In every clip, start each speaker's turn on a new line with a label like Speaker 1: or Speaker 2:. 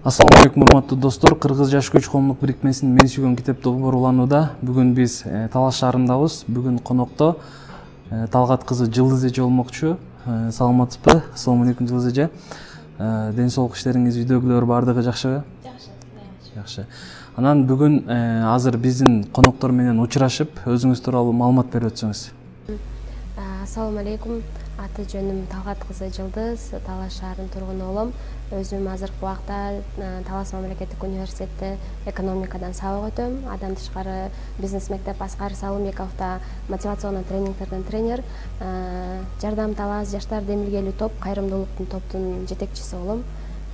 Speaker 1: Assalamu алейкум, урматтуу достор. Кыргыз жаш көч коомдук бирикмесинин Мен сүйгөн китеп долбоору уланууда. Бүгүн биз Талаш шаарындабыз. Бүгүн конокто Талгат кызы Жылдыз эже болмокчу. Саламатсызбы? Assalamu алейкум Жылдыз эже. Ден соолук иштериңиз, үйдөгүлөр бардыгы жакшыбы? Жакшы. Анан бүгүн азыр биздин коноктор менен учурашып, өзүңүз тууралуу маалымат берип өтсөңүз.
Speaker 2: Assalamu алейкум. Аты жөнүм Талгат кызы Жылдыз, Талаш шаарынын тургуну болом. Өзүм азыркы убакта Талас мамлекеттик университетте экономикадан сабак өтөм. Андан тышкары бизнес мектеп Аскар Салымбековдо мотивационный тренингтерден тренер. Жардам Талас жаштар демилгелүү топ, кайрымдуулуктун топтун жетекчиси болом.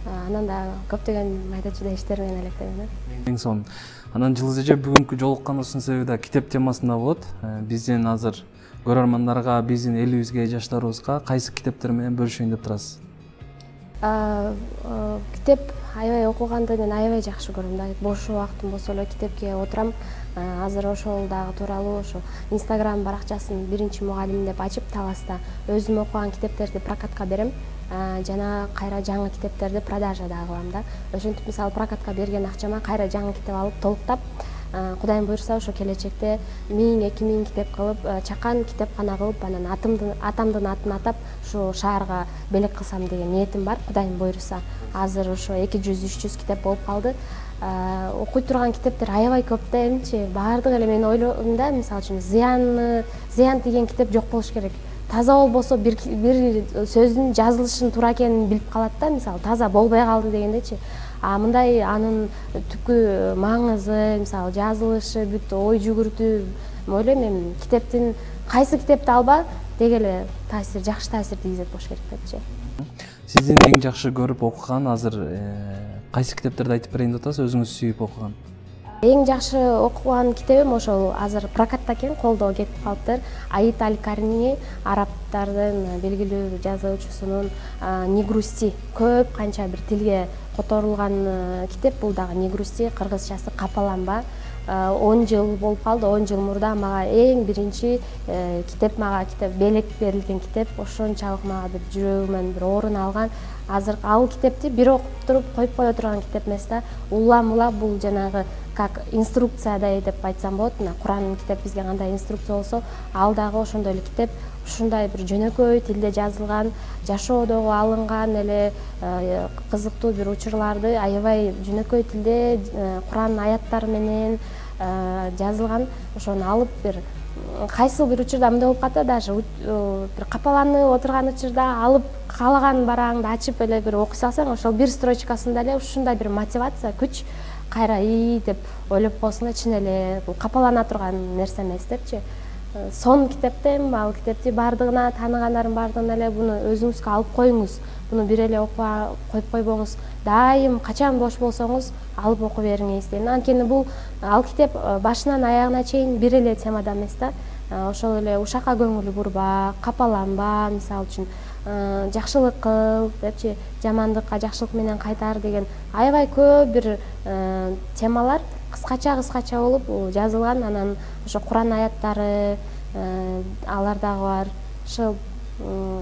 Speaker 2: Анан да көптөгөн майда чүйдө иштер менен алектенем.
Speaker 1: Эң сонун. Анан Жылдыз эже бүгүнкү жолукканыбыздын себеби да китеп темасында болот. Биздин азыр көрөрмандарга, биздин элибизге, жаштарыбызга кайсы китептер менен бөлүшөйүн деп турасыз?
Speaker 2: Китеп аябай окуганды мен аябай жакшы көрөм да. Бош убактым болсо эле китепке отурам. Азыр ошол дагы тууралуу ошо Instagram баракчасын биринчи мугалим деп ачып Таласта өзүм окуган китептерди прокатка берем. Жана кайра жаңы китептерди продажада кылам да. Ошентип мисалы прокатка берген акчама кайра жаңы китеп алып толуктап, Кудайым буйрса ошо келечекте 1000-2000 китеп кылып, чакан китепкана кылып, анан атамдын атын атап ушу шаарга белек кылсам деген ниетим бар. Кудайым буйрса, азыр ошо 200-300 китеп болуп калды. Окуй турган китептер аябай көп да, эмчи баардыгы эле мен ойлойм да, мисалы үчүн зыян деген китеп жок болуш керек. Таза болбосо бир сөздүн жазылышын туура экенин билип калат да, мисалы таза болбой калды дегендечи. Мындай анын түпкү маңызы, мисалы жазылышы, бүт ой жүгүртүү, ойлойм мен китептин кайсы китепти алба деги эле таасир, жакшы таасир тийгизет болуш керек депчи.
Speaker 1: Сиздин эң жакшы көрүп окуган азыр кайсы китептерди айтып берейин деп атасыз, өзүңүз сүйүп окуган?
Speaker 2: Эң жакшы окуган китебим ошол азыр прокатта экен, колдо кетип калыптыр. Аид Аль-Карни, арабтардын белгилүү жазуучусунун Не грусти, көп канча бир тилге которулган китеп. Бул дагы Не грусти, кыргызчасы Капаланба. 10 жыл болуп калды, 10 жыл мурда мага эң биринчи китеп белек берилген китеп. Ошончалык мага бир жүрөгүмөн бир орун алган. Азыр ал китепти бир окуп туруп коюп кое турган китеп эмес да. Улам бул жанагы как инструкциядай деп айтсам болот. Куран китеп бизге кандай инструкция болсо, ал дагы ошондой эле китеп. Ушундай бир жөнөкөй тилде жазылган, жашоодогу алынган эле кызыктуу бир учурларды аябай жөнөкөй тилде Куран аяттары менен жазылган. Ошону алып бир кайсы бир учурда мындай болуп калат да, даже бир капаланып отурган учурда алып каалаган бараңды ачып эле бир окуй салсаң, ошол бир строчкасында эле ушундай бир мотивация, күч кайра деп ойлоп коесуң, чын эле бул капалана турган нерсе эмес депчи. Сон китептем, ал китепти бардыгына тааныгандардын бардыгына эле буну өзүңүзгө алып коюңуз. Буну бир эле окуп коюп койбоңуз. Дайым качан бош болсоңуз алып окуп бериңиз дейм. Анткени бул ал китеп башынан аягына чейин бир эле темада эмес да. Ошол эле ушакка көңүлү бурба, капаланба, мисалы үчүн жакшылык кыл депчи, жамандыкка жакшылык менен кайтар деген аябай көп бир темалар кыскача болуп жазылган. Анан ошо Куран аяттары алар дагы бар. Ошо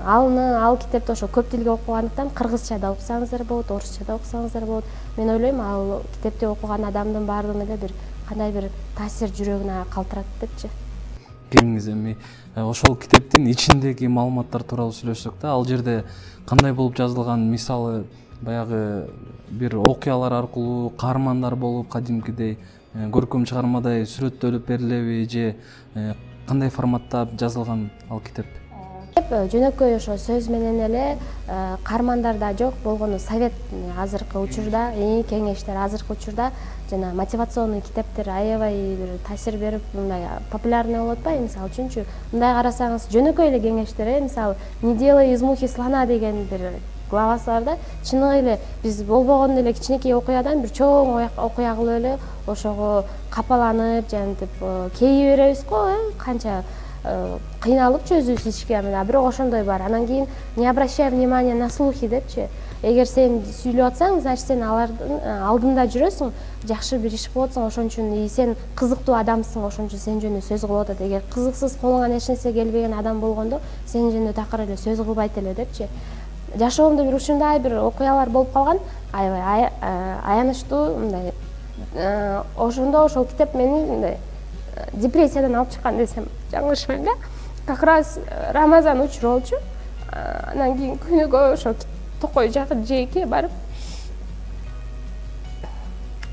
Speaker 2: ал китепти ошо көп тилге окугандыктан кыргызча да окусаңыздар болот, орусча да окусаңыздар болот. Мен ойлойм ал китепти окуган адамдын баардыгына эле бир кандай бир таасир жүрөгүнө калтырат депчи.
Speaker 1: Келиңиз, эми ошол китептин ичиндеги маалыматтар тууралуу сүйлөшсөк да, ал жерде кандай болуп жазылган, мисалы баягы бир окуялар аркылуу каармандар болуп, кадимкидей көркөм чыгармадай сүрөттөлүп берилеби же кандай форматта жазылган ал китеп?
Speaker 2: Жөнөкөй ошо сөз менен эле, каармандар да жок, болгону совет азыркы учурда, кеңештер азыркы учурда жана мотивационный китептер аябай бир таасир берип, мындай популярный болуп атпайбы? Мисалы үчүнчү, мындай карасаңыз, жөнөкөй эле кеңештер, мисалы Не делай из мухи слона деген бир главасы бар да. Чыныгы эле биз болбогон эле кичинекей окуядан бир чоң окуя кылып эле ошого капаланып, жантип кейи беребиз го, канча кыйналып өзүбүз ичке, бирок ошондой бар. Анан кийин не обращай внимания на слухи депчи. Эгер сен сүйлөп атсаң, значит сен алардын алдында жүрөсүң, жакшы бир иш кылып атсаң, ошон үчүн сен кызыктуу адамсың, ошон үчүн сен жөнүндө сөз кылып атат. Эгер кызыксыз колуңан эч нерсе келбеген адам болгондо, сен жөнүндө такыр эле сөз кылбайт эле депчи. жашоомдо бир ушундай бир окуялар болуп калган, аябай аянычтуу мындай. Ошондо ошол китеп мени мындай депрессиядан алып чыккан десем жаңылышпайм да. Как раз Рамазан учуру болчу. Анан кийин күнүгө ошол Токой жакын жээкке барып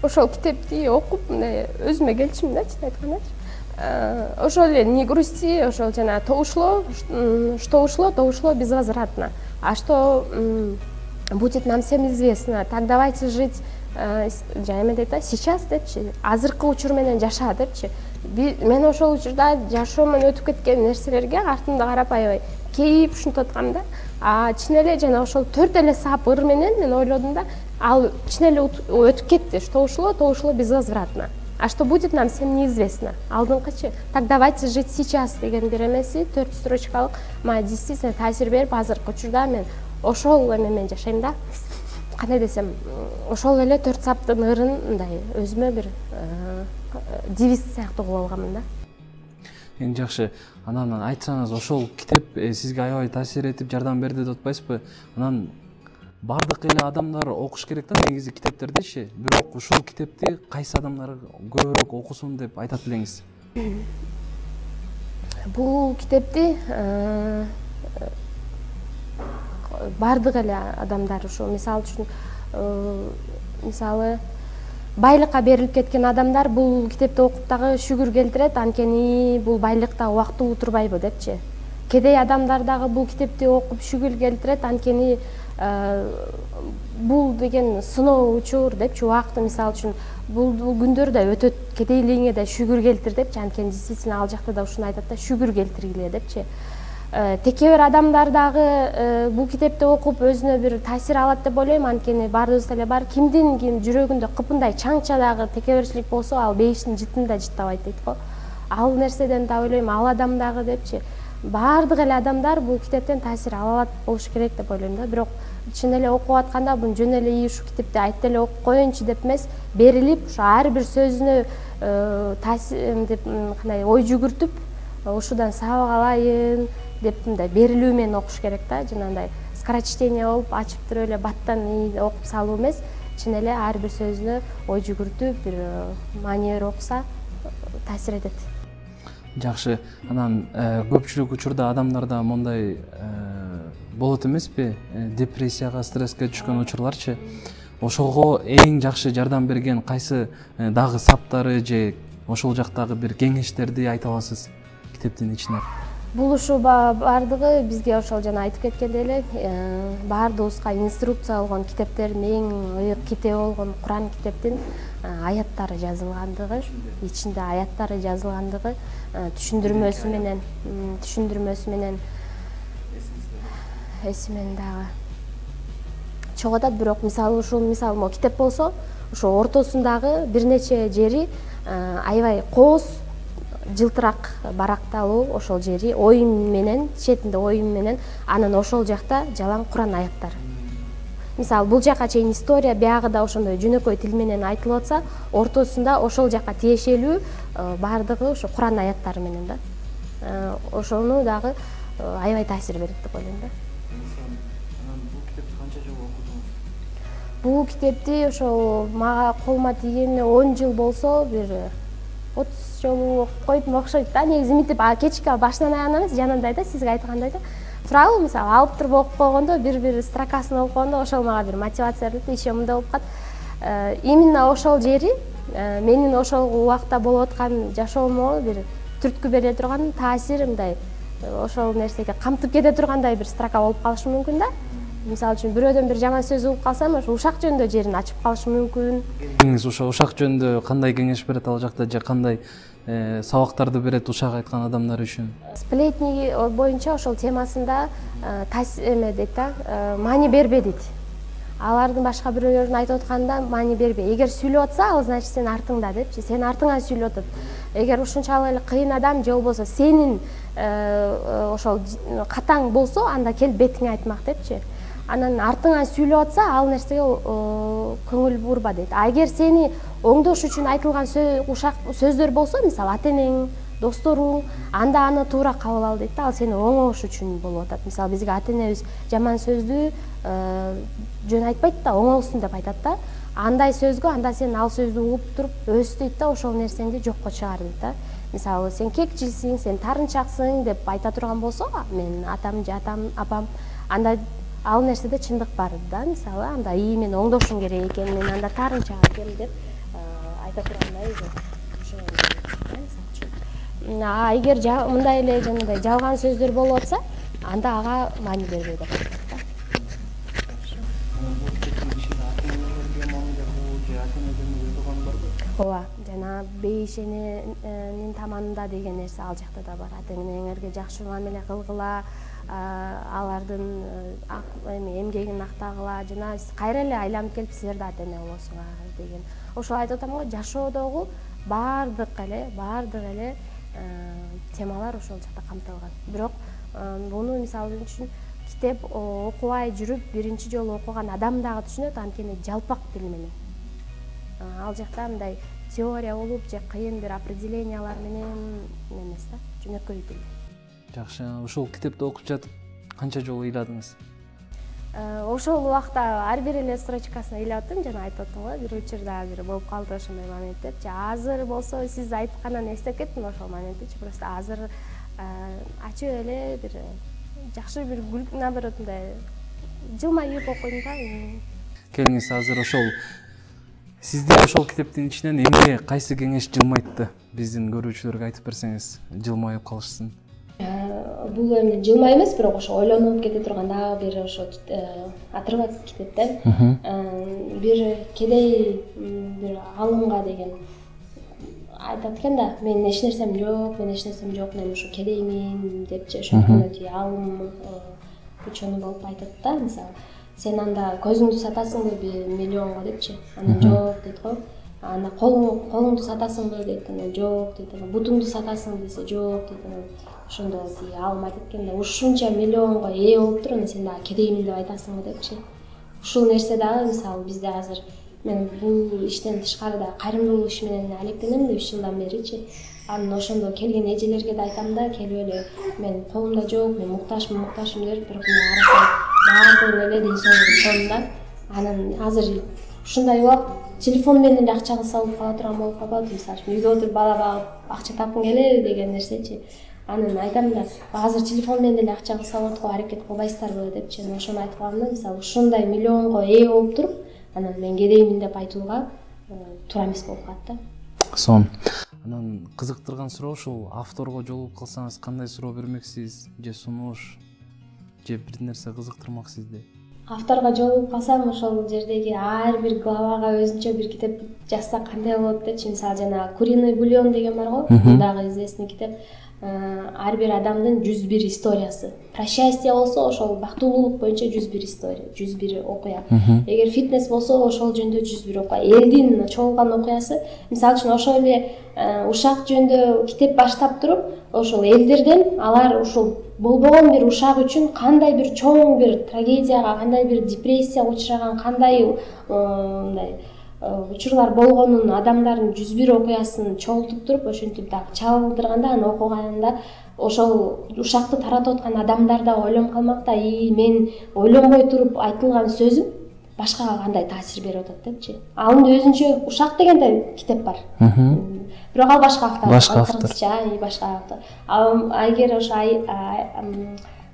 Speaker 2: ошол китепти окуп мындай өзүмө келчүмүн да, чын айтканда. Ошол эле «Не грусти», ошол жана «То ушло, безвозвратно». А что будет нам всем известно, так давайте жить сейчас депчи, азыркы учур менен жаша депчи. Мен ошол учурда жашоомдон өтүп кеткен нерселерге артымда карап аябай кейип ушинтип аткам да. Чын эле жана ошол 4 эле сапыр менен мен ойлодум да, ал чын эле өтүп кетти. Что ушло безвозвратно. А что будет нам всем неизвестно. Алдыңкычы, так давайте жить сейчас деген бир эмеси 4 строчкалык мага действительно таасир берип, азыркы учурда мен ошол эменен жашайм да. Кандай десем, ошол эле 4 саптын ырын мындай өзүмө бир девиз сыяктуу кылып алганмын да.
Speaker 1: Эң жакшы. Анан айтсаңыз, ошол китеп сизге аябай таасир этип жардам берди деп атпайсызбы? Анан бардык эле адамдар окуш керек да негизи китептердичи. Бирок ушул китепти кайсы адамдар көбүрөөк окусун деп айтат элеңиз?
Speaker 2: Бул китепти бардык эле адамдар ошо мисалы үчүн мисалы байлыкка берилип кеткен адамдар бул китепти окуп дагы шүгүр келтирет, анткени бул байлыкта убактылуу турбайбы депчи. Кедей адамдар дагы бул китепти окуп шүгүр келтирет, анткени бул деген сыноо учур депчи, убакты мисалы үчүн бул күндөр да өтөт, кедейлигиңе да шүгүр келтир депчи, анткени действительно ал жакта да ушуну айтат да, шүгүр келтиргиле депчи. Теке бир адамдар дагы бул китепти окуп өзүнө бир таасир алат деп ойлойм, анткени баарыбыз эле бар, кимдин ким жүрөгүндө кыпындай чаңча дагы текеберчилик болсо, ал бейиштин жытын да жыттабайт дейт го. Ал нерседен да ойлойм, ал адам дагы депчи, баардык эле адамдар бул китептен таасир ала алат болуш керек деп ойлойм да. Бирок чын эле окуп атканда бун жөн эле ушу китепти айтып эле окуп коеюнчу деп эмес, берилип, ошо ар бир сөзүнө таасир деп кандай ой жүгүртүп, ушудан сабак алайын деп мындай берилүү менен окуш керек да. Жанагындай скорочтение болуп, ачып туруп эле баттан окуп салуу эмес, чын эле ар бир сөзүнө ой жүгүртүп, бир маани берип окуса таасир этет.
Speaker 1: Жакшы. Анан көпчүлүк учурда адамдарда мондай болот эмеспи? Депрессияга, стресске түшкөн учурларчы. Ошого эң жакшы жардам берген кайсы дагы саптары же ошол жактагы бир кеңештерди айта аласыз китептин ичинен?
Speaker 2: Бул ушу бардыгы бизге ошол жана айтып кеткендей эле баардыгыбызга инструкция болгон китептердин эң ыйык китеби болгон Куран китептин аяттары жазылгандыгы, ичинде аяттары жазылгандыгы, түшүндүрмөсү менен эсимен дагы чогуу атат. Бирок мисалы ушул могу китеп болсо, ошо ортосундагы бир нече жери аябай кооз, жылтырак баракталуу, ошол жери оюн менен, четинде оюн менен, анан ошол жакта жалаң Куран аяттары. Мисалы бул жака чейин история, биягы да ошондой жөнөкөй тил менен айтылып атса, ортосунда ошол жака тиешелүү бардыгы ошо Куран аяттары менен да. Ошону дагы аябай таасир берет деп ойлойм да. Бул китепти ошол мага колума тийгенине 10 жыл болсо, бир 30 жолу окуп койдум окшойт да. Негизи мынтип кечке башынан аягына эмес, жанагындай да, сизге айткандай да. Турабы, мисалы алып туруп окуп койгондо, бир строкасын окуп койгондо ошол мага бир мотивация берет, иши мындай болуп калат. Именно ошол жери менин ошол убакта болуп аткан жашоомо бир түрткү бере турган, таасир мындай ошол нерсеге камтып кете тургандай бир строка болуп калышы мүмкүн да. Мисалы үчүн бирөөдөн бир жаман сөз угуп калсам, ошо ушак жөнүндө жерин ачып калышы мүмкүн.
Speaker 1: Ошо ушак жөнүндө кандай кеңеш берет ал жакта, же кандай сабактарды берет ушак айткан адамдар үчүн?
Speaker 2: Сплетни боюнча ошол темасында эме дейт да, маани бербе дейт. Алардын башка бирөөлөрүн айтып атканда маани бербе. Эгер сүйлөп атса, ал значит сен артыңда депчи, сен артыңан сүйлөп атат. Эгер ушунчалык эле кыйын адам же болбосо сенин ошол катаң болсо, анда кел бетиңе айтмак депчи. Анан артыңан сүйлөп атса, ал нерсеге көңүл бурба дейт. А эгер сени оңдош үчүн айтылган ушак сөздөр болсо, мисалы ата-энең досторуң анда аны туура кабыл ал дейт да, ал сени оңош үчүн болуп атат. Мисалы бизге ата энебиз жаман сөздү жөн айтпайт да, оңолсун деп айтат да. Андай сөзгө анда сен ал сөздү угуп туруп өс дейт да, ошол нерсеңди жокко чыгар дейт да. Мисалы сен кекчилсиң, сен тарынчаксың деп айта турган болсо, мен атам же апам, анда ал нерседе чындык бар да. Мисалы анда мен оңдошум керек экен, мен анда тарынчак экем деп айта тургандай ошо. Эгер мындай эле жанагындай жалган сөздөр болуп атса, анда ага маани бербей деп атат да. Ооба, жана бейишенин таманында деген нерсе ал жакта да бар. Ата энеңерге жакшы мамиле кылгыла, алардын эмгегин актагыла, жана кайра эле айланып келип силер да ата эне болосуңар деген. Ошол айтып атам го, жашоодогу баардык эле темалар ошол жакта камтылган. Бирок буну мисалы үчүн китеп окубай жүрүп, биринчи жолу окуган адам дагы түшүнөт, анткени жалпак тил менен. Ал жакта мындай теория болуп же кыйын бир определениялар менен эмес да, жөнөкөй тил.
Speaker 1: Жакшы, ушул китепти окуп жатып канча жолу ыйладыңыз?
Speaker 2: Ошол убакта ар бир эле строчкасына ыйлап аттым, жана айтып аттым го, бир учурда бир болуп калды ошондой моменттерчи. Азыр болсо сиз айткандан эстеп кеттим ошол моментичи, просто азыр ачып эле бир жакшы бир наоборот мындай жылмайып окуйм да.
Speaker 1: Келиңиз, азыр ошол сизди ошол китептин ичинен эмне кайсы кеңеш жылмайтты? Биздин көрүүчүлөргө айтып берсеңиз, жылмайып калышсын.
Speaker 2: Бул эми жылмай эмес, бирок ошо ойлонуп кете турган дагы бир ошо отрывок китептен. Бир кедей бир алымга деген айтат экен да, менин эч нерсем жок, мен ушу кедеймин депчи, ошондо тиги алым ученый болуп айтат да, мисалы сен анда көзүңдү сатасыңбы миллионго депчи, анан жок дейт го. Анда колуңду сатасыңбы дейт, анан жок дейт. Бутуңду сатасың десе жок дейт. Анан ошондо тиги алым айтат экен да, ушунча миллионго ээ болуп туруп, анан сен дагы кедеймин деп айтасыңбы депчи. Ушул нерсе дагы мисалы бизде азыр мен бул иштен тышкарыда кайрымдуулук иши менен алектенем да 3 жылдан беричи. Анан ошондо келген эжелерге да айтам да, келип эле мен колумда жок, мен мукташмын деп, бирок мен арасам баардыгын эле ден соолугу сонунда. Анан азыр ушундай убакыт телефон менен эле акча салып кала турган болуп калбады, мисалы үйдө отуруп бала багып акча тапкым келеби деген нерсечи. Анан айтам да, азыр телефон менен эле акча салып аракет кылбайсыздарбы депчи. Ошону айтып калам да, мисалы ушундай миллионго ээ болуп туруп, анан мен кедеймин деп айтууга туура эмес болуп калат да.
Speaker 1: Сон. Анан кызыктырган суроо ушул авторго жолугуп калсаңыз кандай суроо бермексиз, же сунуш, же бир нерсе кызыктырмак сизди?
Speaker 2: Авторго жолугуп калсам, ошол жердеги ар бир главага өзүнчө бир китеп жазсак кандай болот депчи. Мисалы жана Куриный бульон деген бар го, дагы известный китеп. Ар бир адамдын 101 историясы. Про счастье болсо, ошол бактылуулук боюнча 101 история, 101 окуя. Эгер фитнес болсо, ошол жөнүндө 101 окуя. Элдин чогулган окуясы. Мисалы үчүн ошол эле ушак жөнүндө китеп баштап туруп, ошол элдерден алар ушул болбогон бир ушак үчүн кандай бир чоң бир трагедияга, кандай бир депрессияга учураган, кандай мындай учурлар болгонун, адамдардын 101 окуясын чогултуп туруп, ошентип дагы чагылдырганда, аны окуганда ошол ушакты таратып аткан адамдар да ойлонуп калмак да, мен ойлонбой туруп айтылган сөзүм башкага кандай таасир берип атат депчи. Анын өзүнчө ушак деген китеп бар. Бирок ал башка автор, кыргызча, башка автор. Эгер ошо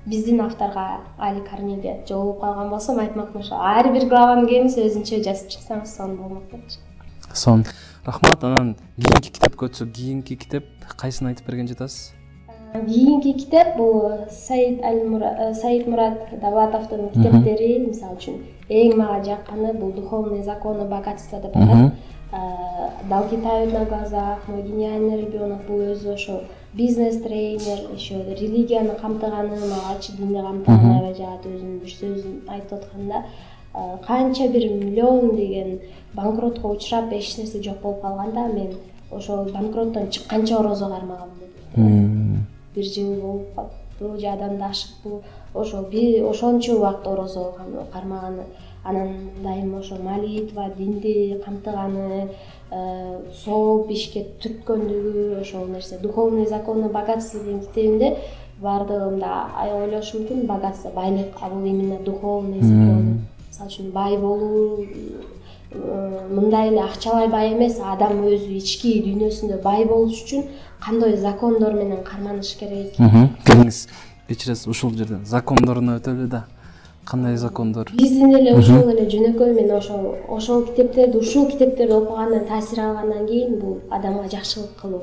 Speaker 2: биздин авторго Али Карниге жолугуп калган болсом, айтмакмын ошо ар бир главаны келиңиз өзүнчө жазып чыксаңыз сонун болмок депчи.
Speaker 1: Сон. Рахмат. Анан кийинки китепке өтсөк, кийинки китеп кайсын айтып берген жатасыз?
Speaker 2: Кийинки китеп бул Саид Мурат Давлатовдун китептери. Мисалы үчүн эң мага жакканы бул Духовные законы богатства деп атат. Долги тают на глазах, мой гениальный ребенок, бул өзү ошо бизнес-тренер, еще религияны камтыганы, мага динди камтыганы аябай жагат, өзүнүн бир сөзүн айтып атканда, канча бир миллион деген банкротко учурап, эч нерсе жок болуп калганда, мен ошол банкроттон чыкканча орозо кармагам деп. Бир жыл болуп калыптыр, же андан да ашыктыр. Ошончо убакыт орозо кармаганы, анан дайым ошо молитва, динди камтыганы, соо бишке түрткөндүгү ошол нерсе. Духовные законы богатства деген китебинде бардыгында ойлош мүмкүн, богатство, байлык, а бул именно духовный законы. Мисалы үчүн бай болуу, мындай эле акчалай бай эмес, адам өзү ички дүйнөсүндө бай болуш үчүн кандай закондор менен карманыш керек.
Speaker 1: Кеңиз кечиресиз, ушул жерден закондоруна өтөлү да. Кандай закондор?
Speaker 2: Биздин эле ошол эле жөнөкөй мен ошол китептерди, ушул китептерди окугандан таасир алгандан кийин бул адамга жакшылык кылуу.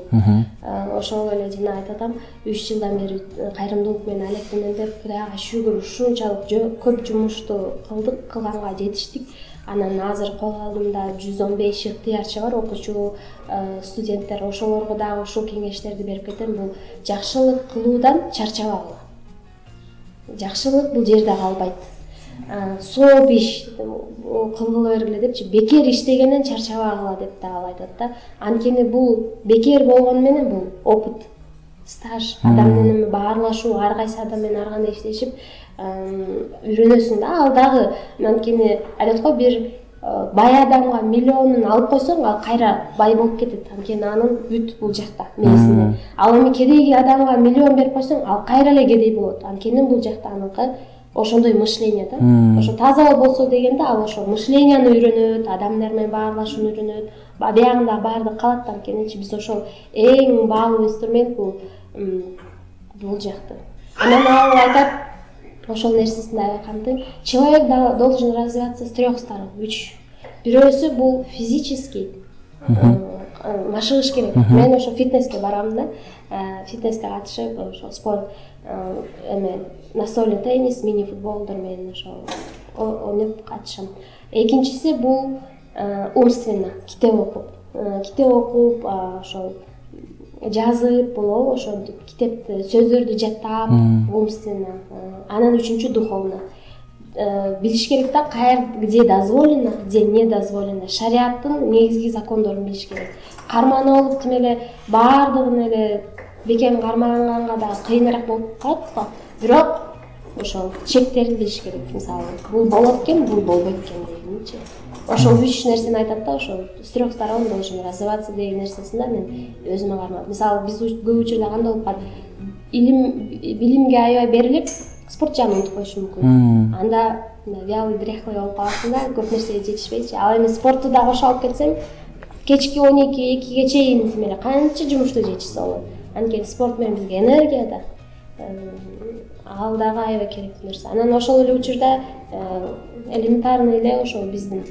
Speaker 2: Ошол эле жана айтып атам, 3 жылдан бери кайрымдуулук менен алектенем деп, Кудайга шүгүр, ушунчалык көп жумушту кылганга жетиштик. Анан азыр кол алдымда 115 ыктыярчы бар, окуучу студенттер. Ошолорго дагы ушул кеңештерди берип кетем. Бул жакшылык кылуудан чарчабагыла. Жакшылык бул жерде калбайт. Соо биш кылгыла бергиле депчи, бекер иштегенден чарчабагыла деп дагы айтат да. Анткени бул бекер болгону менен бул опыт, стаж, адам менен баарлашуу, ар кайсы адам менен ар кандай иштешип үйрөнөсүң да. Ал дагы анткени айтат го, бир бай адамга миллионун алып койсоң, ал кайра бай болуп кетет. Анткени анын бүт бул жакта мээсинде. Ал эми кедейги адамга миллион берип койсоң, ал кайра эле кедей болот. Анткени бул жакта аныкы ошондой мышление да. Ошо таза болсо дегенде ал ошо мышленияны үйрөнөт, адамдар менен баарлашууну үйрөнөт. Биягында баардык калат. Анткени биз ошол эң баалуу инструмент бул жакта. Анан ал айтат, ошол нерсесин да айткандын, человек должен развиваться с 3 сторон. 3. Бирөөсү бул физический, машыгыш керек. Мен ошо фитнеске барам да, фитнеске катышып, ошо спорт, настольный теннис, мини футболдор менен ошо ойноп катышам. Экинчиси бул умственно, китеп окуп, ошо жазып болобу, ошо китепти, сөздөрдү жаттап, умственно. Анан үчүнчү духовно. Билиш керек да, где дозволено, где не дозволено. Шариаттын негизги закондорун билиш керек. Карманып алып тим эле баардыгын эле бекем кармаганга да кыйыныраак болуп калат го. Бирок ошол чектерин билиш керек. Мисалы, бул болот экен, бул болбойт экен дегенчи. Ошол 3 нерсени айтат да, ошол с 3 сторон должен развиваться деген нерсесин да мен өзүмө кармап. Мисалы, биз көп учурда кандай болуп калат? Билимге аябай берилип, спорт жагын унутуп коюш мүмкүн. Анда вялый, дряхлый болуп каласың да, көп нерсеге жетишпейчи. Ал эми спорту да кошо алып кетсең, кечки 12-2ге чейин тим эле канча жумушту жетишсе болот. Анткени спорт менен бизге энергия да. Ал дагы аябай керектүү нерсе. Анан ошол эле учурда элементарный эле ошол биздин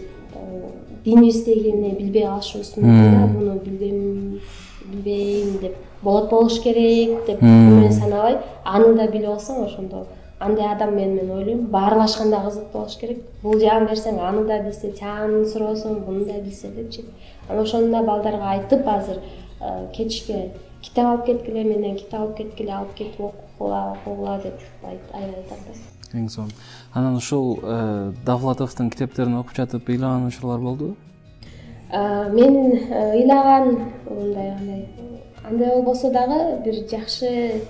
Speaker 2: динибиздегини билбей калышыбыз мүмкүн да. Муну билбейм деп болуш керек деп мен санабай, аны да билип алсаң, ошондо андай адам мен ойлойм, баарлашканда кызыктуу болуш керек. Бул жагын берсең, аны да билсе, тиянын суросоң, буну да билсе депчи. Анан ошондо балдарга айтып, азыр кечке китеп алып кеткиле, менен китеп алып кеткиле, алып кетип окугула деп айтат.
Speaker 1: Эң сонун. Анан ушул Давлатовдун китептерин окуп жатып ыйлаган учурлар болдубу?
Speaker 2: Мен ыйлаган андай болбосо дагы бир жакшы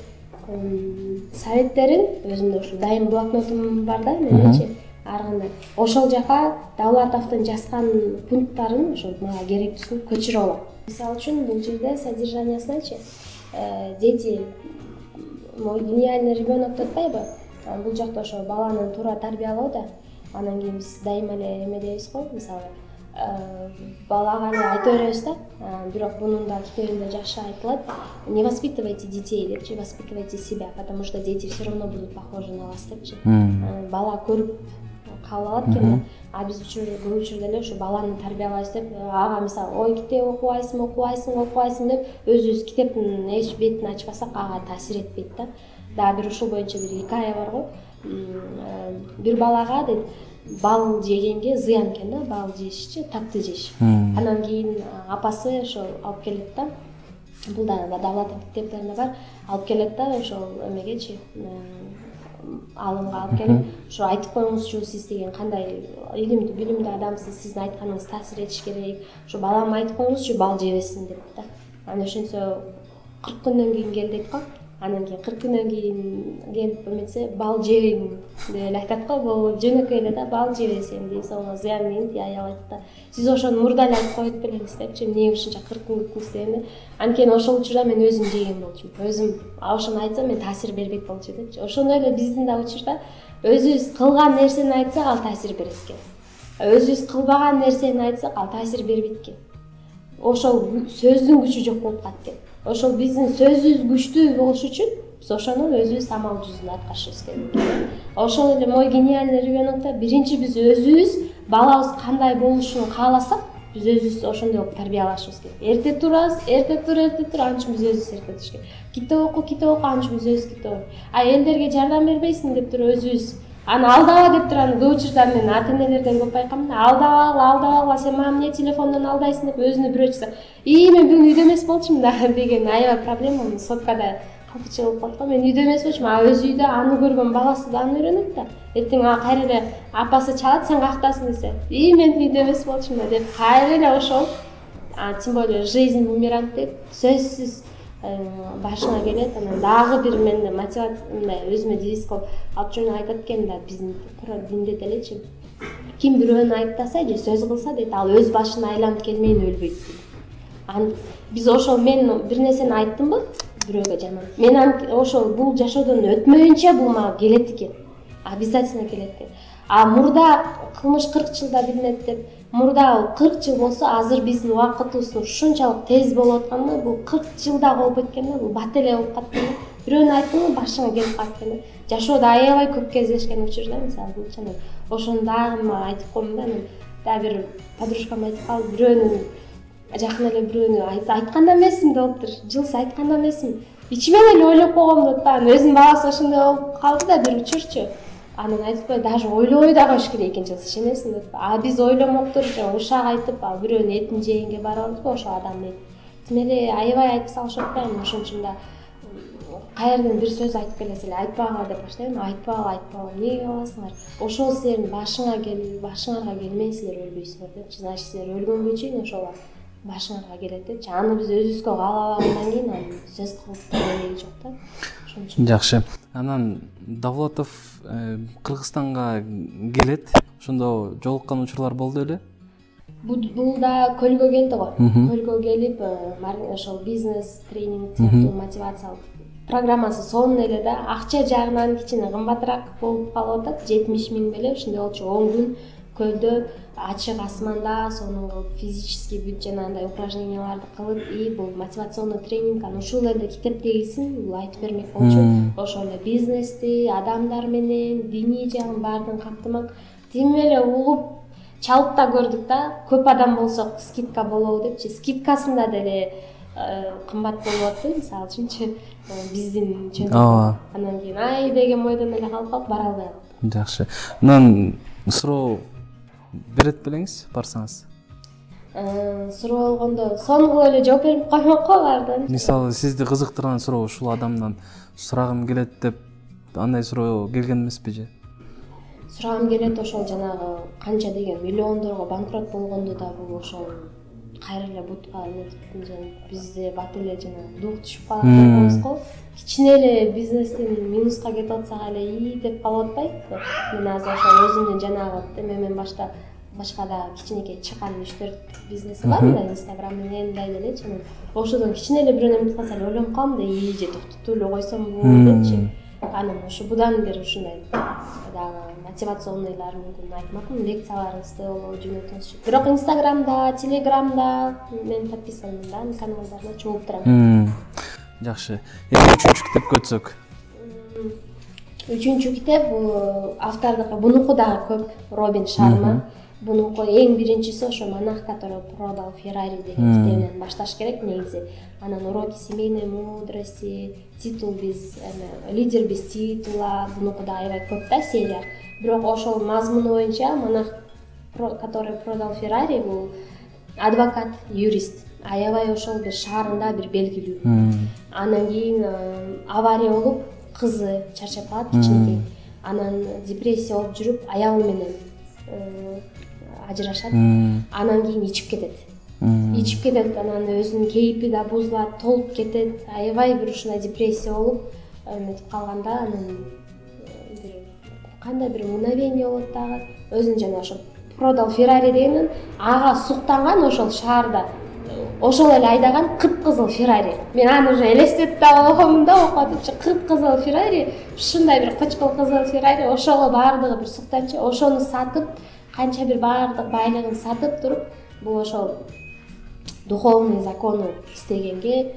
Speaker 2: советтерин өзүмдө ушул дайым блокнотум бар да, менчи ар кандай. Ошол жака Давлатовдун жазган пункттарын ошол мага керектүүсүн көчүрүп алам. Мисалы үчүн бул жерде содержаниясыначы дети, мой гениальный ребенок деп атпайбы? Бул жакта ошо баланы туура тарбиялоо да. Анан кийин биз дайыма эле эме дейбиз го, мисалы балага эле айта беребиз да. Бирок бунун да китебинде жакшы айтылат. Не воспитывайте детей, депчи, воспитывайте себя, потому что дети все равно будут похожи на вас депчи. Бала көрүп калат экен, а биз көп учурда эле ошо баланы тарбиялайбыз деп, ага мисалы, ой китеп окубайсың деп, өзүбүз китептин эч бетин ачпасак, ага таасир этпейт да. Дагы бир ушул боюнча бир хикая бар го. Бир балага дейт, бал жегенге зыян экен да, бал жешчи, тапты жеш. Анан кийин апасы ошо алып келет да. Бул да Давлатов китептеринде бар. Алып келет да, ошол эмегечи, алымга алып келип, ошо айтып коюңузчу, сиз деген кандай билимдүү адамсыз, сиздин айтканыңыз таасир этиш керек. Ошо балама айтып коюңузчу, бал жебесин деп да. Анан ошентсе 40 күндөн кийин кел дейт го. Анан кийин 40 күндөн кийин келип эметсе бал жебейм деп эле айтат го. Бул жөнөкөй эле да, бал жебесең дейт, соңго зыян менен аябай айтат да. Сиз ошону мурда эле айтып коюп белеңиз депчи, эмне ушунча 40 күн күттүңүз дегенде, анткени ошол учурда мен өзүм жеген болчумун. Өзүм ошону айтсам мен таасир бербейт болчу депчи. Ошондой эле биздин да учурда өзүбүз кылган нерсени айтсак ал таасир берет экен. Өзүбүз кылбаган нерсени айтсак ал таасир бербейт экен. Ошол сөздүн күчү жок болуп калат экен. Ошол биздин сөзүбүз күчтүү болуш үчүн биз ошону өзүбүз амал жүзүндө аткарышыбыз керек. Ошол эле мой гениальный ребенокто биринчи биз өзүбүз балабыз кандай болушун кааласак, биз өзүбүз ошондой болуп тарбиялашыбыз керек. Эрте турабыз, эрте тур, ан үчүн биз өзүбүз эрте турушубыз керек. Китеп оку, ан үчүн биз өзүбүз китеп окуйбуз. А элдерге жардам бербейсиң деп туруп өзүбүз аны алдаба деп туруп, аны көп учурда мен ата-энелерден көп байкаймын. Алдабагыла, сен мага эмне телефондон алдайсың деп өзүнө бирөө чыкса, мен бүгүн үйдө эмес болчумун да деген аябай проблема. Соткада калпычы болуп калат го. Мен үйдө эмес болчумун, а өз үйдө аны көргөн баласы да аны үйрөнөт да. Эртең кайра эле апасы чалат, сен каяктасың десе, мен үйдө эмес болчумун да деп кайра эле ошол, тем более жизнь бумеранг дейт, сөзсүз башыңа келет. Анан дагы бир мен мотивация өзүмө девиз кылып алып жүргөн айтат экен да, биздин динде делечи. Ким бирөөнү айыптаса же сөз кылса дейт, ал өз башына айланып келмейин өлбөйт дейт. Биз ошол мен бир нерсени айттымбы бирөөгө жаман. Мен ошол бул жашоодон өтмөйүнчө бул мага келет экен. Обязательно келет экен. А мурда кылмыш 40 жылда билинет деп, мурда 40 жыл болсо, азыр биздин убакытыбыз ушунчалык тез болуп атканда, бул 40 жылда болуп кеткенде, бул бат эле болуп катканда, бирөөнү айттыңбы башыңа келип калат экен. Жашоодо аябай көп кездешкен учурда, мисалы булчаны. Ошону дагы айтып коймун да, дагы бир подружкам айтып калды, бирөөнү жакын эле бирөөнү айтканда эмесмин деп отур, жылсы айтканда эмесмин. Ичимен эле ойлоп койгом деп да, өзүнүн баласы ошондой болуп калды да бир учурчу. Анан айтып кой, даже ойлобой да коюш керек экен, жылсы ишенесиң деп. А биз ойломоктур, ушак айтып, бирөөнүн этин жегенге барабыз го, ошо адамдын тим эле аябай айтып салышат да, ошон үчүн да каерден бир сөз айтып келесе эле айтпагыла деп баштайм. Айтпагыла, эмнеге каласыңар? Ошол силердин башыңарга келмей силер өлбөйсүңөр депчи. Значит, силер өлгөнгө чейин ошол башыңарга келет депчи. Аны биз өзүбүзгө каалабагандан кийин аны сөз кылып кереги жок да. Ошон үчүн.
Speaker 1: Жакшы. Анан Давлатов Кыргызстанга келет. Ошондо жолуккан учурлар болду эле?
Speaker 2: Бул да көлгө келди го. Көлгө келип, ошол бизнес тренинг сыяктуу мотивациялык программасы сонун эле да, акча жагынан кичине кымбатыраак болуп калып атат. 70 000 беле ошондой болчу. 10 күн көлдө ачык асманда сонун физический бүт жанагындай упражненияларды кылып, бул мотивационный тренинг, аны ушул эле китептегисин бул айтып бермек болчу. Ошол эле бизнести, адамдар менен, диний жагын баардыгын камтымак. Тим эле угуп чалып да көрдүк да, көп адам болсок скидка болобу депчи. Скидкасында деле кымбат болуп атты, мисалы үчүнчү биздин чөйрөдө. Анан кийин деген ойдон эле калып бара албай калдым.
Speaker 1: Жакшы. Анан суроо берет белеңиз, барсаңыз.
Speaker 2: Суроо болгондо сонун кылып эле жооп берип коймок го баардан.
Speaker 1: Мисалы, сизди кызыктырган суроо, ушул адамдан сурагым келет деп, андай суроо келген эмеспи же?
Speaker 2: Сурагым келет, ошол жанагы канча деген миллиондорго банкрот болгондо да бул ошол кайра эле бутка бизде бат эле жана дух түшүп калат дейбиз го. Кичине эле бизнестен минуска кетип атсак эле деп калып атпайбы? Мен азыр ошол өзүмдүн жанагы темемен башка да кичинекей чыккан 3-4 бизнесим бар да, Инстаграм менен мындай делечи. Ошодон кичине эле бирөөнү эмне кылса эле ойлонуп калам да, же токтотуп эле койсомбу депчи. Анан ошо будан бери ушундай дагы мотивационныйлар мүмкүн айтмакмын, лекцияларыңызды жөнөтүңүзчү. Бирок Инстаграмда, Телеграмда мен подписанмын да, каналдарына чогулуп турам.
Speaker 1: Жакшы. Эми 3-чү китепке өтсөк.
Speaker 2: 3-чү китеп бул автордуку, бунуку дагы көп, Робин Шарма. Бунуку эң биринчиси ошо монах, который продал Феррари деген китебинен башташ керек негизи. Анан уроки семейной мудрости, титул без лидер без титула, бунуку да аябай көп да серия. Бирок ошол мазмуну боюнча монах, который продал Феррари, бул адвокат, юрист. Аябай ошол бир шаарында бир белгилүү. Анан кийин авария болуп, кызы чарчап калат кичинекей. Анан депрессия болуп жүрүп, аялы менен ажырашат. Анан кийин ичип кетет. ичип кетет, анан өзүнүн кейпи да бузулат, толуп кетет, аябай бир ушундай депрессия болуп эметип калганда анан бир кандай бир мгновение болот дагы, өзүн жана ошо продал Феррари дегенин ага суктанган ошол шаарда ошол эле айдаган кыпкызыл Феррари. Мен аны уже элестетип да окудум да, окуп атыпчы кыпкызыл Феррари, ушундай бир кычкыл кызыл Феррари, ошого баардыгы бир суктанчы, ошону сатып, канча бир баардык байлыгын сатып туруп, бул ошол духовный закону истегенге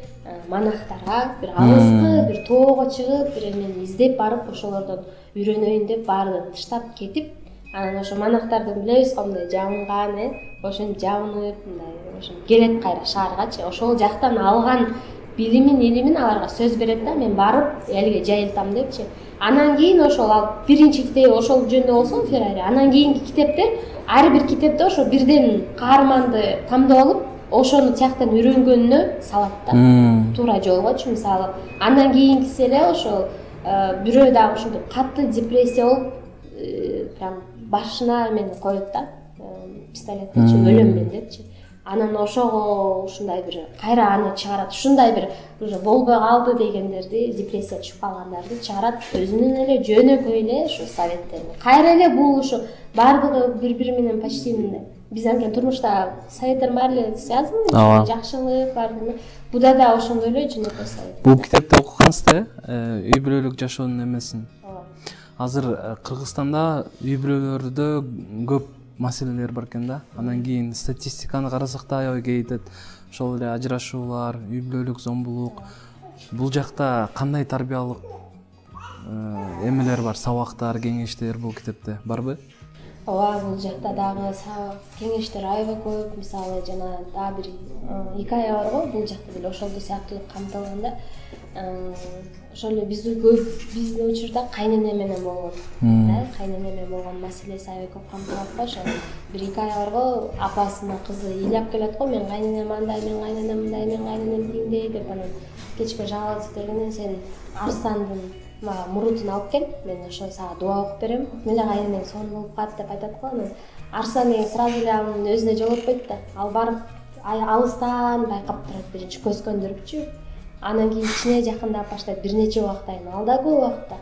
Speaker 2: монахтарга бир алыскы бир тоого чыгып, бир эмени издеп барып, ошолордон үйрөнөйүн деп баардыгын таштап кетип, анан ошо монахтарды билебиз го, мындай жабынган, ошентип жабынып, мындай ошо келет кайра шааргачы, ошол жактан алган билимин, илимин аларга сөз берет да, мен барып элге жайылтам депчи. Анан кийин ошол ал биринчи китеби ошол жөнүндө болсо Феррари, анан кийинки китептер ар бир китепте ошо бирден каарманды камдап алып, ошону тияктан үйрөнгөнүнө салат да, туура жолгочу. Мисалы, андан кийинкиси эле ошол бирөө дагы ушинтип катты депрессия болуп, прям башына эмени коет да, пистолеттечи, өлөм мен депчи. Анан ошого ушундай бир кайра аны чыгарат, ушундай бир уже болбой калды дегендерди, депрессия түшүп калгандарды чыгарат, өзүнүн эле жөнөкөй эле ушу советтерин. Кайра эле бул ушу бардыгы бири-бири менен почти мындай. Биз анткени турмушта советтер баары эле связаны, жакшылык баардыгы. Буда да ошондой эле жөнөкөй совет.
Speaker 1: Бул китепти окугансыз үй бүлөлүк жашоонун эмесин. Азыр Кыргызстанда үй бүлөлөрдө көп маселелер бар экен да. Анан кийин статистиканы карасак да аябай кейитет. Ошол эле ажырашуулар, үй бүлөлүк зомбулук. Бул жакта кандай тарбиялык эмелер бар, сабактар, кеңештер бул китепте барбы?
Speaker 2: Ооба, бул жакта дагы сабак, кеңештер аябай көп. Мисалы, жана дагы бир икая бар го, бул жакта деле ошол сыяктуу камтылган да. Ошол эле биздин учурда кайнене менен болгон, да, кайнене менен болгон маселеси аябай көп камтылат го. Ошол бир икая бар го, апасына кызы ыйлап келет го, мен кайненем андай, мен кайненем мындай, мен кайненем тиңдей деп, анан кечке жалгыз келгенде сен Арсандын мага мурутун алып кел, мен ошо сага дуа окуп берем, меле кайненең сонун болуп калат деп айтат го. Анан Арсан деген сразу эле анын өзүнө жолотпойт да, ал барып алыстан байкап турат, биринчи көз көндүрүпчү. Анан кийин ичине жакындап баштайт, бир нече убакыт айын, ал да көп убакытта.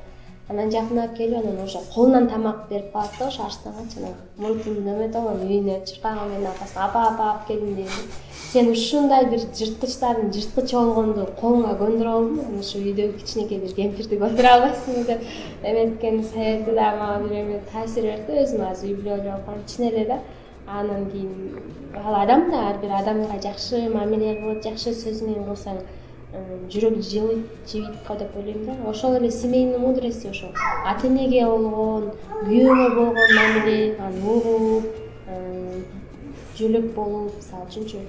Speaker 2: Анан жакындап келип, анан ошо колунан тамак берип калат да, ошо Арстанга чана мурутун неметип алып, үйүнө чыркаган менен апасына апа алып келдим дейт. Сен ушундай бир жырткычтардын жырткыч болгонду колуңа көндүрүп алдың, ошо үйдөгү кичинекей бир кемпирди көндүрө албайсың деп эметкен совети да мага бир эме таасир берди. Өзүм азыр үй бүлөлүү болуп кичине эле да. Анан кийин ал адам да ар бир адамга жакшы мамиле кылып, жакшы сөз менен кылсаң, жүрөк жебейт го деп ойлойм да. Ошол эле семейный мудрости, ошо ата энеге болгон, күйөөңө болгон мамиле, аны угуп, жөлөк болуп, мисалы үчүнчү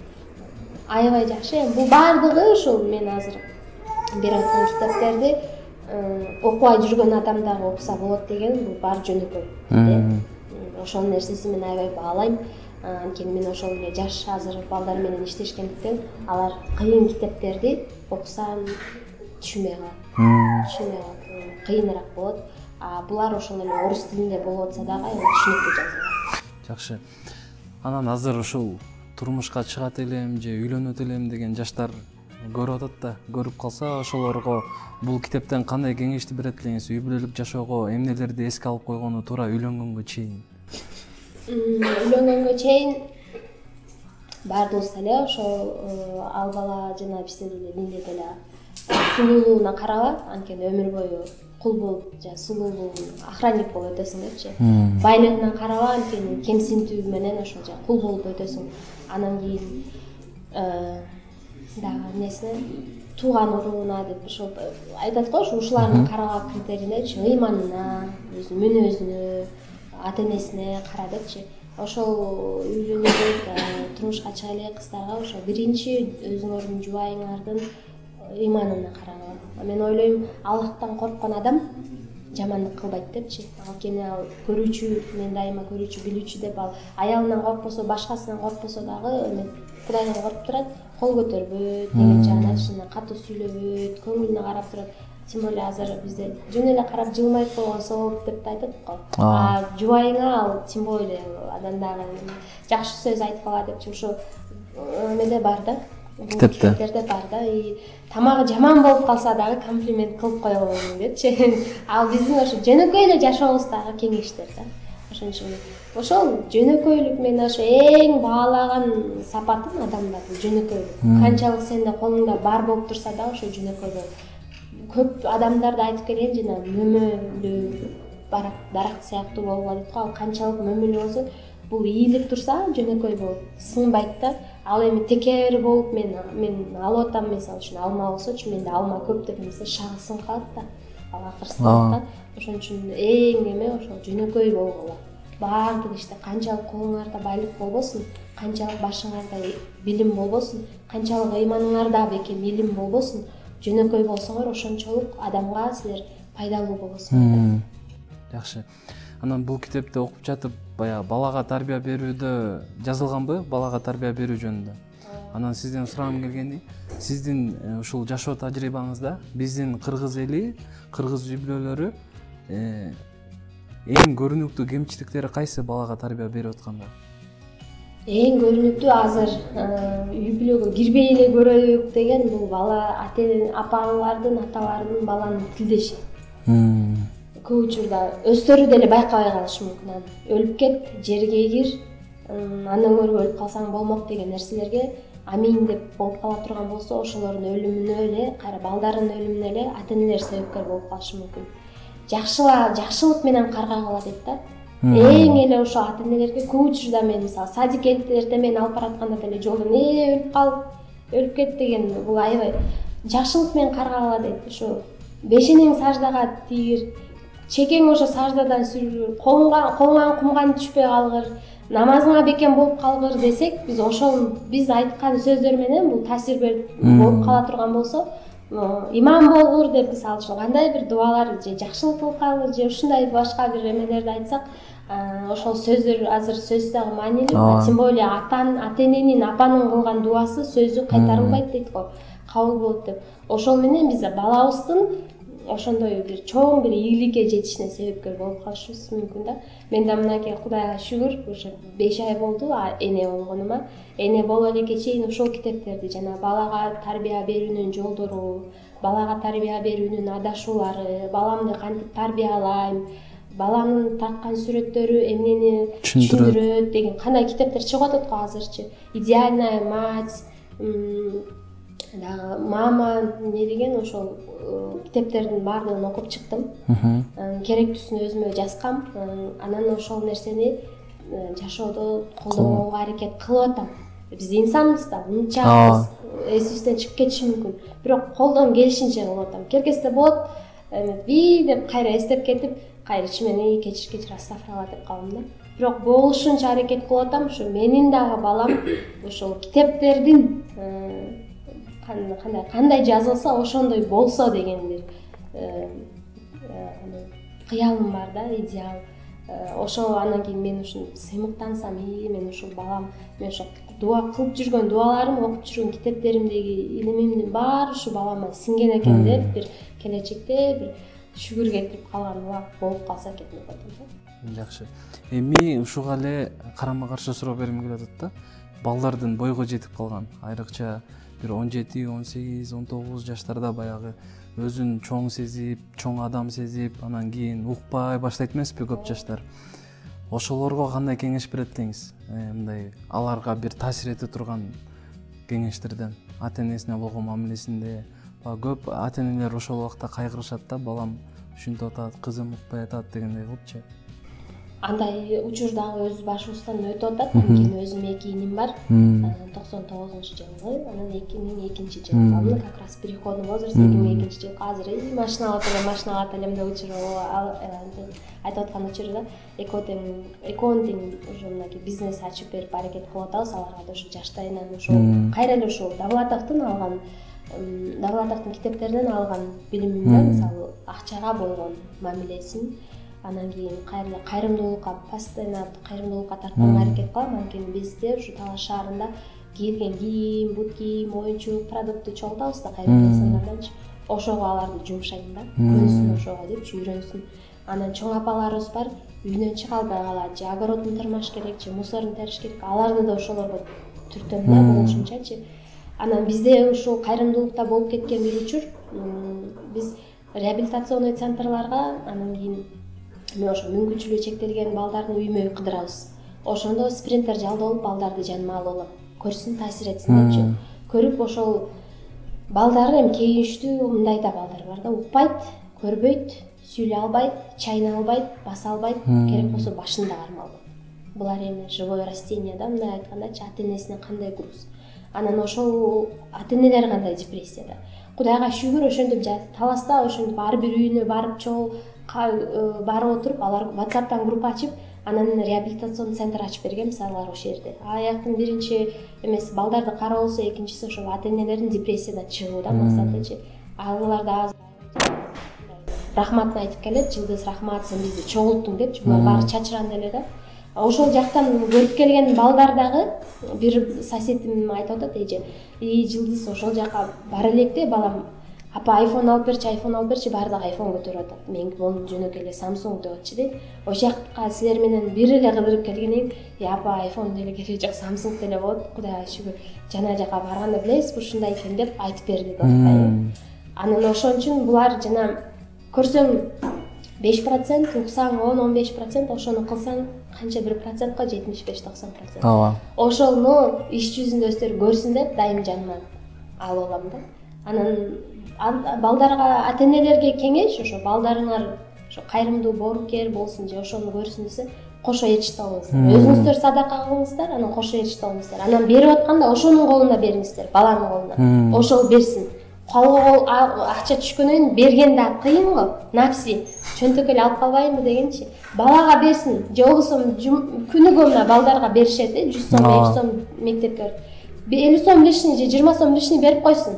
Speaker 2: аябай жакшы. Бул баардыгы ушул мен азыр берип аткан китептерди окубай жүргөн адам дагы окуса болот деген, бул баары жөнөкөй. Ошол нерсеси мен аябай баалайм. Анткени мен ошол эле жаш азыр балдар менен иштешкендиктен алар кыйын китептерди окусам түшүнбөй калат, кыйыныраак болот. Булар ошол эле орус тилинде болуп атса дагы аябай түшүнүктүү жазылган.
Speaker 1: Жакшы. Анан азыр ушул турмушка чыгат элем же үйлөнөт элем деген жаштар көрүп атат да, көрүп калса ошолорго бул китептен кандай кеңешти берет элеңиз? Үй бүлөлүк жашоого эмнелерди эске алып койгону туура үйлөнгөнгө чейин?
Speaker 2: Үйлөнгөнгө чейин баардыгыбыз эле ошол ал бала жана бизде деле динде деле сулуулугуна караба, анткени өмүр бою кул болуп, жана сулуулугун охранник болуп өтөсүң депчи. Байлыгына караба, анткени кемсинтүү менен ошол жана кул болуп өтөсүң. Анан кийин дагы несине тууган уругуна деп ошол айтат го, ушулардын караган критерийине ыйманына, өзүнүн мүнөзүнө, ата энесине кара депчи. Ошол үйлөнүүгө, турмушка чыга элек кыздарга ошо биринчи өзүңөрдүн жубайыңардын ыйманына карагыла. Мен ойлойм, Аллахтан корккон адам жамандык кылбайт депчи. Анткени ал көрүүчү, мен дайыма көрүүчү, билүүчү деп ал аялынан коркпосо, башкасынан коркпосо дагы Кудайдан коркуп турат, кол көтөрбөйт, деген жагына чынында катуу сүйлөбөйт, көңүлүнө карап турат. Тем более азыр бизде жөн эле карап жылмайт болгон сооп деп айтат го. Жубайыңа ал тем более андан дагы жакшы сөз айтып кала депчи. Ошо эмеде бар да.
Speaker 1: Китепте
Speaker 2: бар да. Тамагы жаман болуп калса дагы комплимент кылып кое койгум депчи. Ал биздин ошо жөнөкөй эле жашообуздагы кеңештер да. Ошон үчүн ошол жөнөкөйлүк мен ошо эң баалаган сапатым адамдардын жөнөкөйлүк. Канчалык сенде колуңда бар болуп турса да ошо жөнөкөйлүк. Көп адамдарды айтып келген жана мөмөлүү дарак сыяктуу болгула дейт го. Ал канчалык мөмөлүү болсо, бул ийилип турса жөнөкөй болуп сыңбайт да. Ал эми текебер болуп мен алып атам мисалы үчүн алма болсочу, менде алма көп деп эмесе шагы сыңып калат да. Ал акыр сыңат да. Ошон үчүн эң эме ошол жөнөкөй болгула. Баардык иште канчалык колуңарда байлык болбосун, канчалык башыңарда билим болбосун, канчалык ыйманыңарда бекем илим болбосун, жөнөкөй болсоңор ошончолук адамга силер пайдалуу болосуңар.
Speaker 1: Жакшы. Анан бул китепти окуп жатып, баягы балага тарбия берүүдө жазылганбы? Балага тарбия берүү жөнүндө. Анан сизден сурагым келгени, сиздин ушул жашоо тажрыйбаңызда биздин кыргыз эли, кыргыз үй-бүлөлөрү эң көрүнүктүү кемчиликтери кайсы балага тарбия берип атканда?
Speaker 2: Эң көрүнүктүү азыр үй-бүлөгө кирбей эле көрөлүк деген бул бала апалардын, аталардын баланын тилдеши. Көп учурда өздөрү деле байкабай калышы мүмкүн. Өлүп кет, жерге кир, андан көрүп өлүп калсаң болмок деген нерселерге амин деп болуп кала турган болсо, ошолордун өлүмүнө эле, кайра балдарынын өлүмүнө эле ата-энелер себепкер болуп калышы мүмкүн. Жакшылык менен каргагыла дейт да. Эң эле ошо ата-энелерге көп учурда мен мисалы садиктерде мен алып баратканда деле жолдон өлүп кет деген бул аябай жакшылык менен каргагыла дейт. Ошо бешенең саждага тийгир, чекең ошо саждадан сүрүлүр, колуңан кумган түшпөй калгыр, намазыңа бекем болуп калгыр десек, биз айткан сөздөр менен бул таасир болуп кала турган болсо, иман болгур деп мисалы үчүн кандай бир дуалар же жакшылык кылып калгыр же ушундай башка бир эмелерди айтсак, ошол сөздөр азыр сөз дагы маанилүү. Тем более ата-эненин, апанын кылган дуасы сөзү кайтарылбайт дейт го, кабыл болот деп. Ошол менен биз балабыздын ошондой бир чоң бир ийгиликке жетишине себепкер болуп калышыбыз мүмкүн да. Мен да мынакей Кудайга шүгүр, ушу 5 ай болду эне болгонума. Эне боло элекке чейин ошол китептерди жана балага тарбия берүүнүн жолдору, балага тарбия берүүнүн адашуулары, баламды кантип тарбиялайм, баламдын тарткан сүрөттөрү эмнени түшүндүрөт деген кандай китептер чыгып атат го азырчы. Идеальная мать, дагы мама не деген ошол китептердин баардыгын окуп чыктым. Керектүүсүн өзүмө жазгам. Анан ошол нерсени жашоодо колдонууга аракет кылып атам. Биз инсанбыз да, унча эсибизден чыгып кетиши мүмкүн. Бирок колдон келишинче кылып атам. Керкесте болот, деп кайра эстеп кетип, кайра ичимен кечир астафиралла деп калам да. Бирок болушунча аракет кылып атам. Ушу менин дагы балам ошол китептердин кандай жазылса ошондой болсо деген бир кыялым бар да, идеал. Ошол анан кийин мен ушун сыймыктансам, мен ушул балам, мен ошо дуа кылып жүргөн дуаларым, окуп жүргөн китептеримдеги илимимдин баары ушу балама сиңген экен деп бир келечекте бир шүгүр кетирип калган убакыт болуп калса экен деп атам.
Speaker 1: Жакшы. Эми ушуга эле карама каршы суроо бергим келип атат да. Балдардын бойго жетип калган, айрыкча бир 17, 18, 19 жаштарда баягы өзүн чоң сезип, чоң адам сезип, анан кийин укпай баштайт эмеспи көп жаштар. Ошолорго кандай кеңеш берет деңиз? Мындай аларга бир таасир эте турган кеңештерден, ата-энесине болгон мамилесинде, көп ата-энелер ошол убакта кайгырышат да, балам ушинтип атат, кызым укпай атат дегендей кылыпчы.
Speaker 2: Андай учур дагы өз башыбыздан өтүп атат. Мен өзүм 2 иним бар. 99-жылы, анан 2002-жылы. Анын как раз переходный возраст 2002-жылы. Азыр машина алат элем деп учур айтып аткан учуру да. Экөөнүн тең уже мынакей бизнес ачып берип аракет кылып атабыз. Аларга да ошо жаштайынан ошол кайра эле ошол Давлатовдун китептеринен алган билимин, мисалы акчага болгон мамилесин, анан кийин кайрымдуулукка постоянно кайрымдуулукка тартканга аракет кылам. Анан кийин бизде ушу Талаш шаарында кийилген кийим, бут кийим, оюнчук, продукты чогултабыз да кайрымдуу нерселерденчи. Ошого аларды жумшайм да, көнсүн ошого депчи, үйрөнсүн. Анан чоң апаларыбыз бар, үйүнөн чыга албай калат, же огородун тырмаш керек, же мусорун териш керек. Аларды да ошолорго түртөм да болушунчачы. Анан бизде ушул кайрымдуулукта болуп кеткен бир учур, биз реабилитационный центрларга анан кийин мен ошо мүмкүнчүлүгү чектелген балдарды үймө үй кыдырабыз. Ошондо спринтер жалдап балдарды жаныма алып алам. Көрсүн, таасир этсин депчи. Көрүп ошол балдары эми кейиштүү мындай да балдар бар да, укпайт, көрбөйт, сүйлөй албайт, чайнай албайт, баса албайт, керек болсо башын да кармалбайт. Булар эми живое растение да, мындай айткандачы, ата-энесине кандай груз. Анан ошол ата-энелер кандай депрессияда. Кудайга шүгүр ошентип таласта ошентип ар бир үйүнө барып чогуу барып отуруп, алар WhatsApp'тан группа ачып, анан реабилитацион центр ачып берген мисалдар ошол жерде. Аяктын биринчи эмес балдарды кароосу, экинчиси ошол ата-энелердин депрессиядан чыгуу да максатычы. Аларда азыр рахматын айтып келет, Жылдыз рахмат, сен бизди чогулттуң депчи, булар баары чачыранды эле да. Ошол жактан көрүп келген балдар дагы бир соседим айтып атат, эже, Жылдыз ошол жака бара электе балам, апа айфон алып берчи, баардыгы айфон көтөрүп атат. Мен болду жөнөкөй эле Samsung деп атчы дейт. Ошол жакка силер менен бир эле кыдырып келгенин, апа айфон деле кереги жок, Samsung деле болот. Кудайга шүгүр. Жана жака барганда билесиз, ушундай экен деп айтып берди да. Анан ошон үчүн булар жана көрсөң 5%, уксаң 10-15%, ошону кылсаң канча бир процентка 75-90%.
Speaker 1: Ооба.
Speaker 2: Ошону иш жүзүндө өздөрү көрсүн деп дайым жаныма алып алам да. Анан балдарга, ата-энелерге кеңеш, ошо балдарыңар ошо кайрымдуу боорукер болсун же ошону көрсүн десе, кошо ээрчите алыңыздар. Өзүңүздөр садака кылыңыздар, анан кошо ээрчите алыңыздар. Анан берип атканда ошонун колуна бериңиздер, баланын колуна. Ошол берсин. Колго акча түшкөндөн берген да кыйын го, напси. Чөнтөк эле алып калбайбы дегенчи. Балага берсин, же болбосо күнүгө мына балдарга беришет, 100 сом, 200 сом мектепке. 50 сом лишний же 20 сом лишний берип койсун.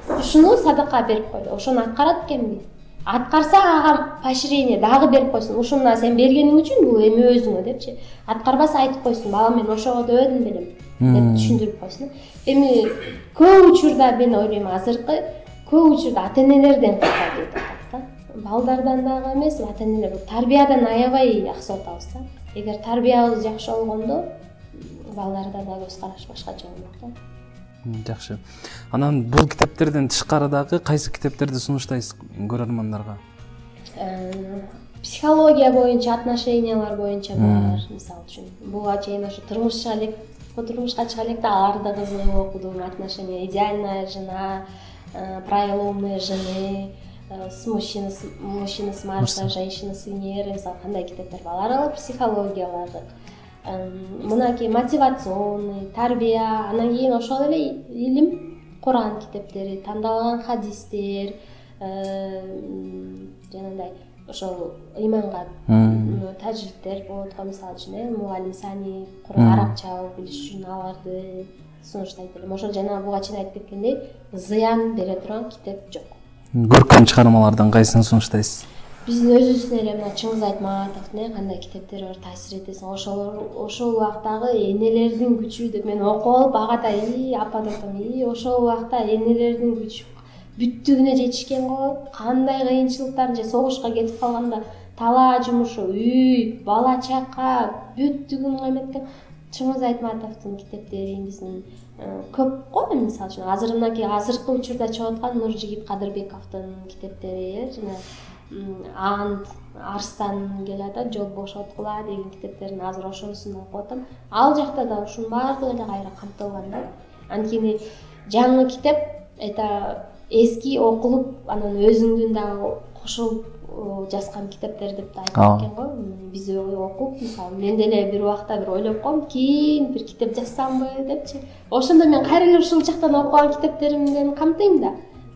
Speaker 2: Ушуну садака берип койду. Ошону аткарат экенби? Аткарса ага поощрение дагы берип койсун. Ушуну сен бергениң үчүн бул эми өзүңө депчи. Аткарбаса айтып койсун, балам мен ошого дөбөдүм белем деп түшүндүрүп койсун. Эми көп учурда мен ойлойм, азыркы көп учурда ата-энелерден калат деп атат да. Балдардан дагы эмес, ата-энелер тарбиядан аябай аксап атабыз да. Эгер тарбиябыз жакшы болгондо, балдарда да көз караш башкача болот да.
Speaker 1: Жакшы. Анан бул китептерден тышкары дагы кайсы китептерди сунуштайсыз көрөрмандарга?
Speaker 2: Психология боюнча, отношениялар боюнча бар, мисалы үчүн. Буга чейин ошо турмушка чыга электе аларды кызыгып окудум. Отношения, идеальная жена, правила умной жены, мужчина с Марса, женщина с Венеры, мисалы кандай китептер бар. Алар психологиялардык. Мынаки мотивационный, тарбия, анан кийин ошол эле илим, Куран китептери, тандалган хадистер, жанагындай ошол иманга тажвидтер болот го, мисалы үчүн мугалим сани арабча билиш үчүн аларды сунуштайт элем. Ошол жана буга чейин айтып кеткендей, зыян бере турган китеп жок.
Speaker 1: Көркөм чыгармалардан кайсын сунуштайсыз?
Speaker 2: Биздин өзүбүздүн эле мына Чыңгыз Айтматовдун кандай китептери бар, таасир этесиң. Ошол убактагы энелердин күчү деп мен окуп алып, ага да апа деп атам. Ошол убакта энелердин күчү бүттүгүнө жетишкен го, кандай кыйынчылыктар же согушка кетип калганда талаа жумушу, үй, бала чака бүттүгүн эметкен. Чыңгыз Айтматовдун китептери биздин көп го, мисалы үчүн азыркы учурда чыгып аткан Нуржигит Кадырбековдун китептери, жана Ант, Арстан келат, жол бошоткула деген китептерин азыр ошонусун окуп атам. Ал жакта да ушунун баардыгы эле кайра камтылган да. Анткени жаңы китеп это эски окулуп, анан өзүңдүн дагы кошулуп жазган китептер деп да айтып кеткен го. Биз окуп, мисалы мен деле бир убакта бир ойлоп коем, кийин бир китеп жазсамбы депчи. Ошондо мен кайра эле ушул жактан окуган китептеримден камтыйм да.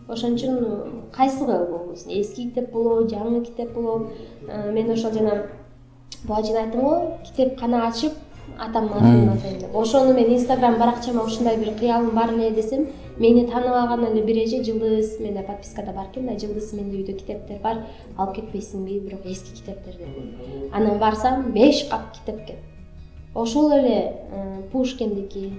Speaker 2: Ошон үчүн кайсыгы болбосун, эски китеп болобу, жаңы китеп болобу. Мен ошол жана буга чейин айттым го, китепкана ачып атамдын атын атайын деп. Ошону мен Instagram баракчама ушундай бир кыялым бар эле десем, мени тааныбаган эле бир эже Жылдыз, менде подпискада бар экен да, Жылдыз менде үйдө китептер бар, алып кетпейсиңби, бирок эски китептер деп. Анан барсам 5 кап китеп экен. Ошол эле Пушкиндики,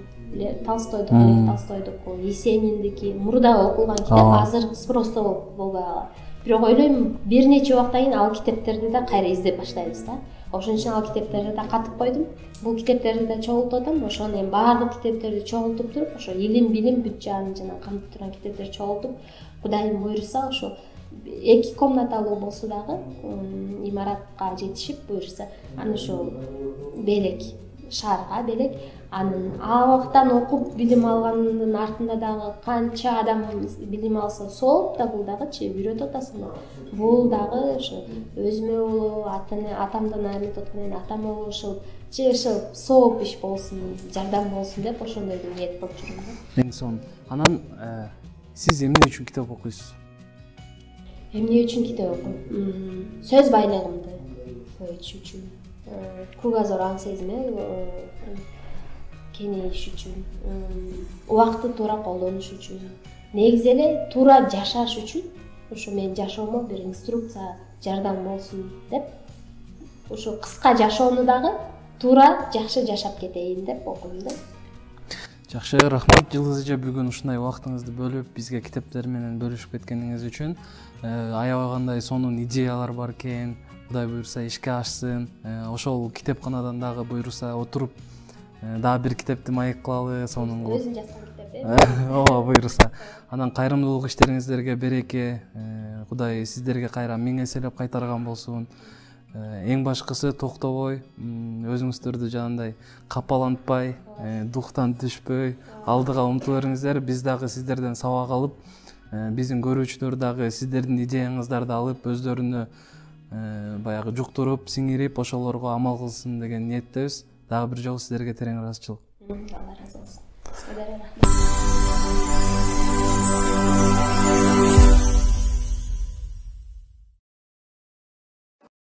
Speaker 2: Толстойдуку, Лев Толстойдуку, Есениндики, мурда окулган китеп азыр спросто болбой калат. Бирок ойлойм, бир нече убакыттан кийин ал китептерди да кайра издеп баштайбыз да. ошон үчүн ал китептерди да катып койдум. Бул китептерди да чогултуп атам. Ошону эми баардык китептерди чогултуп туруп, ошо илим билим бүт жааны жана камтып турган китептерди чогултуп, Кудайым буйруса ошо 2 комнаталуу болсо дагы имаратка жетишип буйруса, аны ошо белек шаарга белек анын абактан окуп билим алгандын артында дагы канча адам билим алса сооп да, бул дагычы үйрөтүп атасың да. Бул дагы ошо өзүмө болобу, атамдан айрылып аткан атама болушу же ошо сооп иш болсун, жардам болсун деп ошондойду ниет кылып жүрмүн да.
Speaker 1: Эң сонун. Анан сиз эмне үчүн китеп окуйсуз?
Speaker 2: Эмне үчүн китеп окуйм? Сөз байлыгымды көбөйтүш үчүн, кругозор аң сезими кеңейиш үчүн, убакытты туура колдонуш үчүн, негизи эле туура жашаш үчүн, ошо менин жашоомо бир инструкция жардам болсун деп, ошо кыска жашоону дагы туура жакшы жашап кетейин деп окуйм да.
Speaker 1: Жакшы, рахмат Жылдыз эже, бүгүн ушундай убактыңызды бөлүп бизге китептер менен бөлүшүп кеткениңиз үчүн. Аябагандай сонун идеялар бар экен. Кудай буйруса ишке ашсын. Ошол китепканадан дагы буйруса отуруп дагы бир китепти маек кылалы, сонун кылып.
Speaker 2: Өзүң жазган китеп,
Speaker 1: ооба буйруса. Анан кайрымдуулук иштериңиздерге береке. Кудай сиздерге кайра миң эселеп кайтарган болсун. Эң башкысы токтобой, өзүңүздөрдү жанагындай капалантпай, дуктан түшпөй, алдыга умтулуңуздар. Биз дагы сиздерден сабак алып, биздин көрүүчүлөр дагы сиздердин идеяңыздарды алып, өздөрүнө баягы жуктуруп, сиңирип, ошолорго амал кылсын деген ниеттебиз. Дагы бир жолу сиздерге терең ыраазычылык.
Speaker 2: Алла разы болсун.